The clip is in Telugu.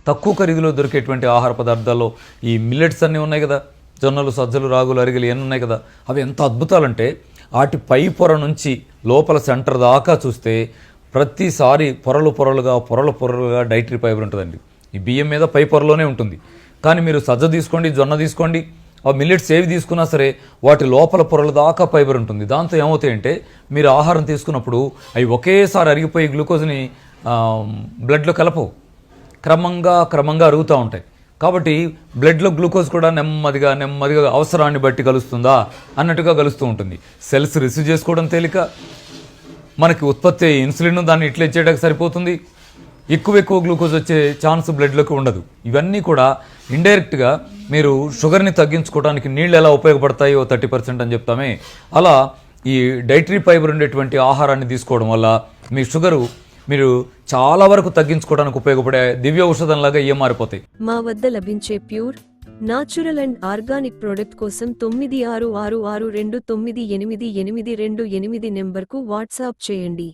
తక్కువ ఖరీదులో దొరికేటువంటి ఆహార పదార్థాల్లో ఈ మిల్లెట్స్ అన్నీ ఉన్నాయి కదా, జొన్నలు, సజ్జలు, రాగులు, అరిగెలు ఇవన్నీ ఉన్నాయి కదా, అవి ఎంత అద్భుతాలంటే వాటి పై పొర నుంచి లోపల సెంటర్ దాకా చూస్తే ప్రతిసారి పొరలుగా డైటరీ ఫైబర్ ఉంటుందండి. ఈ బియ్యం మీద పై పొరలోనే ఉంటుంది. కానీ మీరు సజ్జ తీసుకోండి, జొన్న తీసుకోండి, ఆ మిల్లెట్స్ ఏవి తీసుకున్నా సరే వాటి లోపల పొరల దాకా ఫైబర్ ఉంటుంది. దాంతో ఏమవుతాయంటే మీరు ఆహారం తీసుకున్నప్పుడు అవి ఒకేసారి అరిగిపోయి గ్లూకోజ్ని బ్లడ్లో కలపవు, క్రమంగా అరుగుతూ ఉంటాయి. కాబట్టి బ్లడ్లో గ్లూకోజ్ కూడా నెమ్మదిగా అవసరాన్ని బట్టి కలుస్తుందా అన్నట్టుగా కలుస్తూ ఉంటుంది. సెల్స్ రిసీవ్ చేసుకోవడం తేలిక, మనకి ఉత్పత్తి అయ్యే ఇన్సులిన్ దాన్ని ఇట్లా ఇచ్చేయడానికి సరిపోతుంది. ఎక్కువ గ్లూకోజ్ వచ్చే ఛాన్స్ బ్లడ్లోకి ఉండదు. ఇవన్నీ కూడా ఇండైరెక్ట్గా మీరు షుగర్ని తగ్గించుకోవడానికి నీళ్ళు ఎలా ఉపయోగపడతాయో 30% అని చెప్తామే, అలా ఈ డైటరీ ఫైబర్ ఉండేటువంటి ఆహారాన్ని తీసుకోవడం వల్ల మీ షుగరు మీరు చాలా వరకు తగ్గించుకోవడానికి ఉపయోగపడే దివ్య ఔషధంలాగా ఏం మారిపోతాయి. మా వద్ద లభించే pure, natural and organic product కోసం 9666298882 నెంబర్కు వాట్సాప్ చేయండి.